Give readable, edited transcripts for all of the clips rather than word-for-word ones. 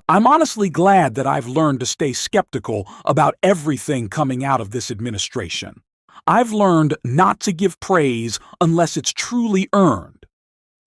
I'm honestly glad that I've learned to stay skeptical about everything coming out of this administration. I've learned not to give praise unless it's truly earned.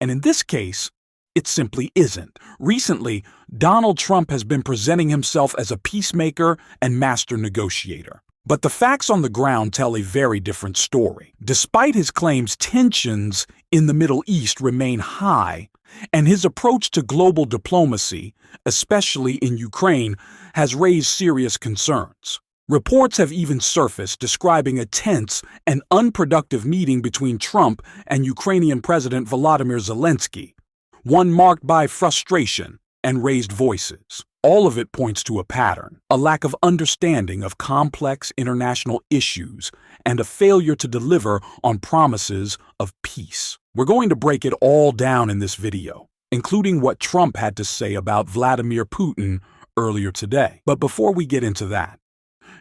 And in this case, it simply isn't. Recently, Donald Trump has been presenting himself as a peacemaker and master negotiator. But the facts on the ground tell a very different story. Despite his claims, tensions in the Middle East remain high, and his approach to global diplomacy, especially in Ukraine, has raised serious concerns. Reports have even surfaced describing a tense and unproductive meeting between Trump and Ukrainian President Volodymyr Zelensky, one marked by frustration and raised voices. All of it points to a pattern, a lack of understanding of complex international issues, and a failure to deliver on promises of peace. We're going to break it all down in this video, including what Trump had to say about Vladimir Putin earlier today. But before we get into that,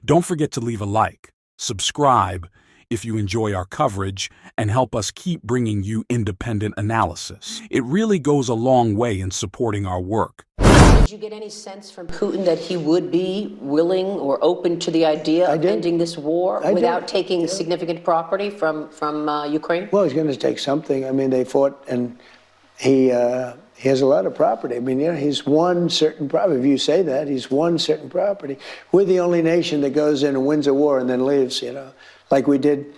don't forget to leave a like, subscribe if you enjoy our coverage, and help us keep bringing you independent analysis. It really goes a long way in supporting our work. Did you get any sense from Putin that he would be willing or open to the idea of ending this war without taking significant property from Ukraine? Well, he's going to take something. I mean, they fought, and he has a lot of property. I mean, he's won certain property. If you say that, he's won certain property. We're the only nation that goes in and wins a war and then leaves, like we did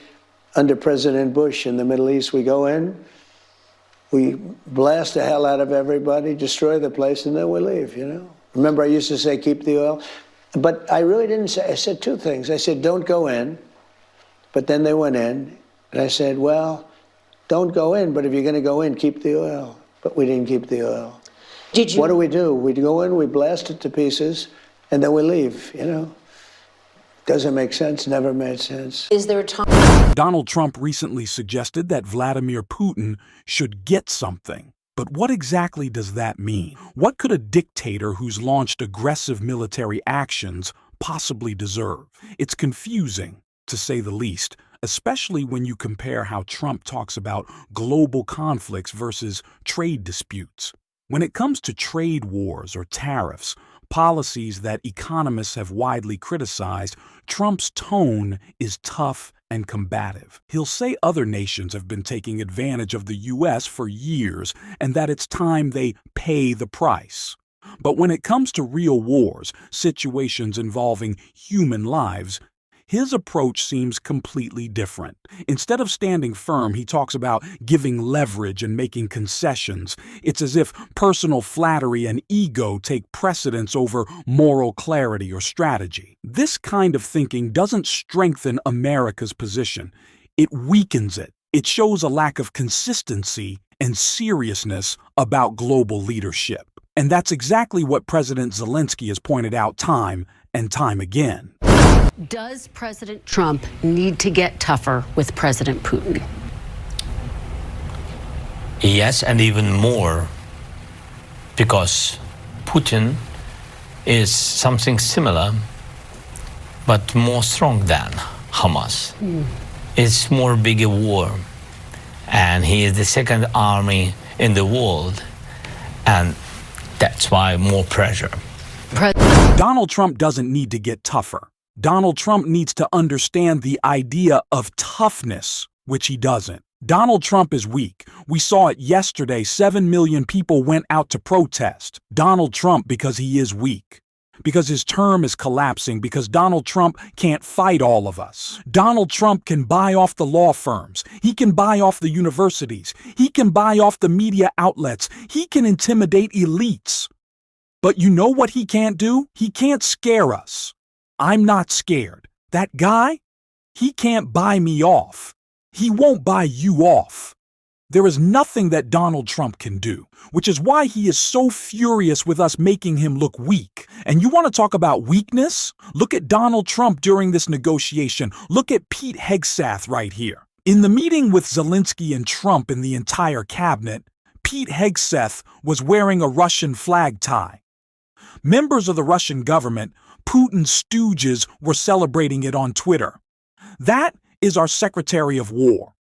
under President Bush in the Middle East. We go in, we blast the hell out of everybody, destroy the place, and then we leave, Remember, I used to say, keep the oil. But I really didn't say, I said two things. I said, don't go in. But then they went in. And I said, well, don't go in, but if you're going to go in, keep the oil. But we didn't keep the oil. What do? We go in, we blast it to pieces, and then we leave, Doesn't make sense, never made sense. Is there a time? Donald Trump recently suggested that Vladimir Putin should get something. But what exactly does that mean? What could a dictator who's launched aggressive military actions possibly deserve? It's confusing, to say the least, especially when you compare how Trump talks about global conflicts versus trade disputes. When it comes to trade wars or tariffs, policies that economists have widely criticized, Trump's tone is tough and combative. He'll say other nations have been taking advantage of the U.S. for years and that it's time they pay the price. But when it comes to real wars, situations involving human lives, his approach seems completely different. Instead of standing firm, he talks about giving leverage and making concessions. It's as if personal flattery and ego take precedence over moral clarity or strategy. This kind of thinking doesn't strengthen America's position. It weakens it. It shows a lack of consistency and seriousness about global leadership. And that's exactly what President Zelensky has pointed out time and time again. Does President Trump need to get tougher with President Putin? Yes, and even more, because Putin is something similar, but more strong than Hamas. It's more bigger war, and he is the second army in the world, and that's why more pressure. Donald Trump doesn't need to get tougher. Donald Trump needs to understand the idea of toughness, which he doesn't. Donald Trump is weak. We saw it yesterday. 7 million people went out to protest. Donald Trump because he is weak. Because his term is collapsing. Because Donald Trump can't fight all of us. Donald Trump can buy off the law firms. He can buy off the universities. He can buy off the media outlets. He can intimidate elites. But you know what he can't do? He can't scare us. I'm not scared. That guy, he can't buy me off. He won't buy you off. There is nothing that Donald Trump can do, which is why he is so furious with us making him look weak. And you want to talk about weakness? Look at Donald Trump during this negotiation. Look at Pete Hegseth right here. In the meeting with Zelensky and Trump and the entire cabinet, Pete Hegseth was wearing a Russian flag tie. Members of the Russian government, Putin's stooges, were celebrating it on Twitter. That is our Secretary of War.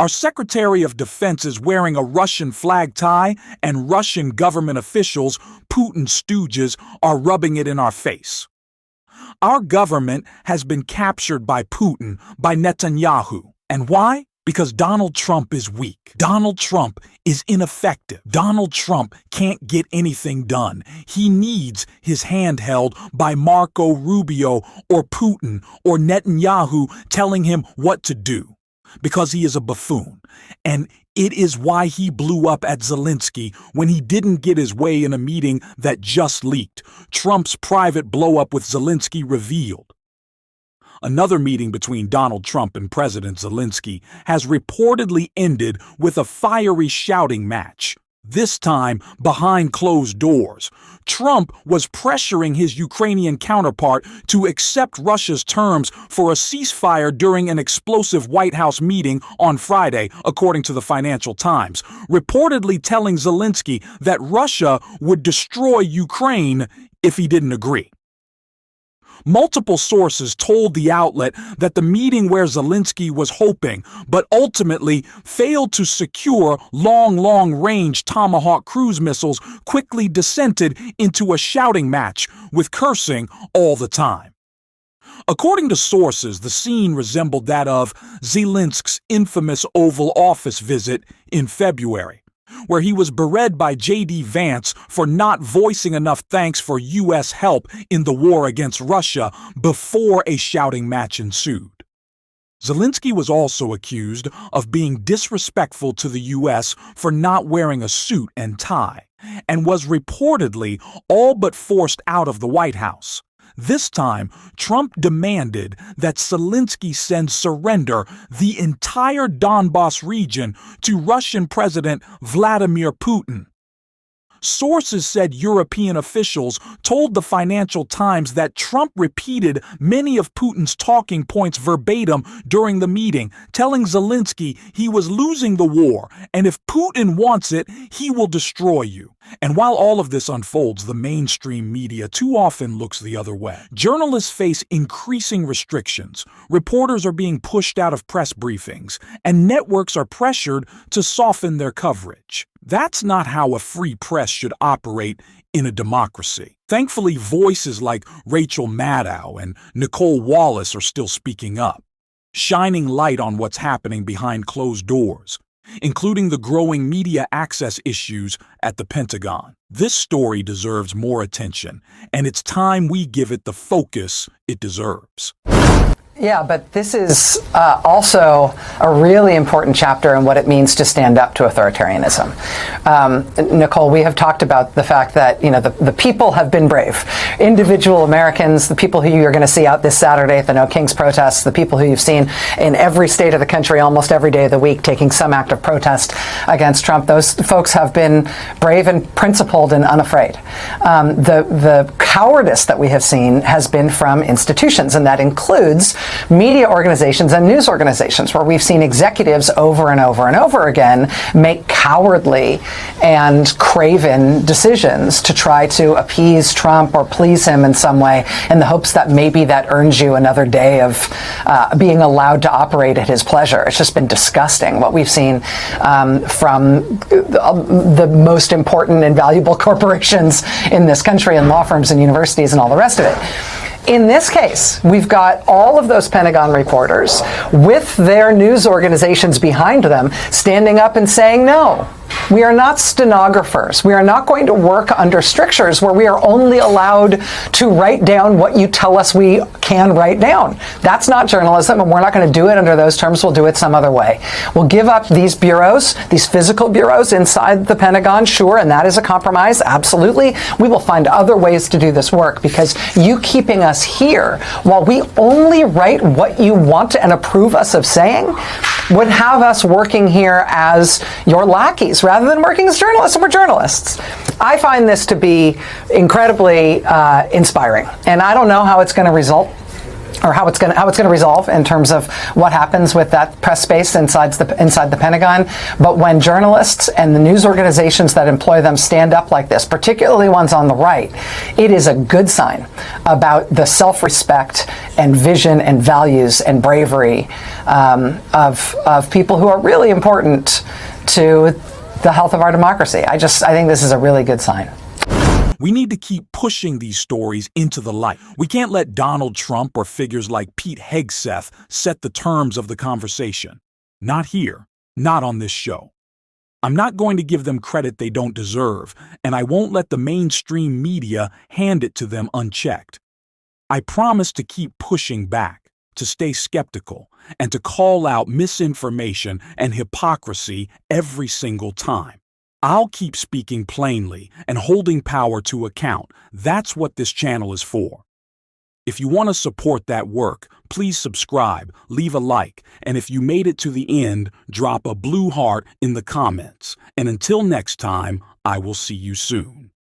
Our Secretary of Defense is wearing a Russian flag tie, and Russian government officials, Putin's stooges, are rubbing it in our face. Our government has been captured by Putin, by Netanyahu. And why? Because Donald Trump is weak. Donald Trump is ineffective. Donald Trump can't get anything done. He needs his hand held by Marco Rubio or Putin or Netanyahu telling him what to do, because he is a buffoon. And it is why he blew up at Zelensky when he didn't get his way in a meeting that just leaked. Trump's private blow-up with Zelensky revealed. Another meeting between Donald Trump and President Zelensky has reportedly ended with a fiery shouting match. This time behind closed doors. Trump was pressuring his Ukrainian counterpart to accept Russia's terms for a ceasefire during an explosive White House meeting on Friday, according to the Financial Times, reportedly telling Zelensky that Russia would destroy Ukraine if he didn't agree. Multiple sources told the outlet that the meeting where Zelensky was hoping, but ultimately failed to secure long-range Tomahawk cruise missiles, quickly descended into a shouting match with cursing all the time. According to sources, the scene resembled that of Zelensky's infamous Oval Office visit in February, where he was berated by J.D. Vance for not voicing enough thanks for U.S. help in the war against Russia before a shouting match ensued. Zelensky was also accused of being disrespectful to the U.S. for not wearing a suit and tie, and was reportedly all but forced out of the White House. This time, Trump demanded that Zelensky surrender the entire Donbas region to Russian President Vladimir Putin. Sources said European officials told the Financial Times that Trump repeated many of Putin's talking points verbatim during the meeting, telling Zelensky he was losing the war, and if Putin wants it, he will destroy you. And while all of this unfolds, the mainstream media too often looks the other way. Journalists face increasing restrictions, reporters are being pushed out of press briefings, and networks are pressured to soften their coverage. That's not how a free press should operate in a democracy. Thankfully, voices like Rachel Maddow and Nicole Wallace are still speaking up, shining light on what's happening behind closed doors, including the growing media access issues at the Pentagon. This story deserves more attention, and it's time we give it the focus it deserves. Yeah, but this is also a really important chapter in what it means to stand up to authoritarianism. Nicole, we have talked about the fact that, the people have been brave. Individual Americans, the people who you're going to see out this Saturday at the No Kings protests, the people who you've seen in every state of the country almost every day of the week taking some act of protest against Trump, those folks have been brave and principled and unafraid. The cowardice that we have seen has been from institutions, and that includes media organizations and news organizations, where we've seen executives over and over and over again make cowardly and craven decisions to try to appease Trump or please him in some way, in the hopes that maybe that earns you another day of being allowed to operate at his pleasure. It's just been disgusting what we've seen from the most important and valuable corporations in this country, and law firms and universities and all the rest of it. In this case, we've got all of those Pentagon reporters with their news organizations behind them standing up and saying, no, we are not stenographers. We are not going to work under strictures where we are only allowed to write down what you tell us we can write down. That's not journalism, and we're not going to do it under those terms. We'll do it some other way. We'll give up these bureaus, these physical bureaus inside the Pentagon, sure, and that is a compromise, absolutely. We will find other ways to do this work, because you keeping us here while we only write what you want and approve us of saying would have us working here as your lackeys rather than working as journalists, and we're journalists. I find this to be incredibly inspiring, and I don't know how it's going to result. or how it's going to resolve in terms of what happens with that press space inside the Pentagon. But when journalists and the news organizations that employ them stand up like this, particularly ones on the right, it is a good sign about the self-respect and vision and values and bravery of people who are really important to the health of our democracy. I think this is a really good sign. We need to keep pushing these stories into the light. We can't let Donald Trump or figures like Pete Hegseth set the terms of the conversation. Not here, not on this show. I'm not going to give them credit they don't deserve, and I won't let the mainstream media hand it to them unchecked. I promise to keep pushing back, to stay skeptical, and to call out misinformation and hypocrisy every single time. I'll keep speaking plainly and holding power to account. That's what this channel is for. If you want to support that work, please subscribe, leave a like, and if you made it to the end, drop a blue heart in the comments. And until next time, I will see you soon.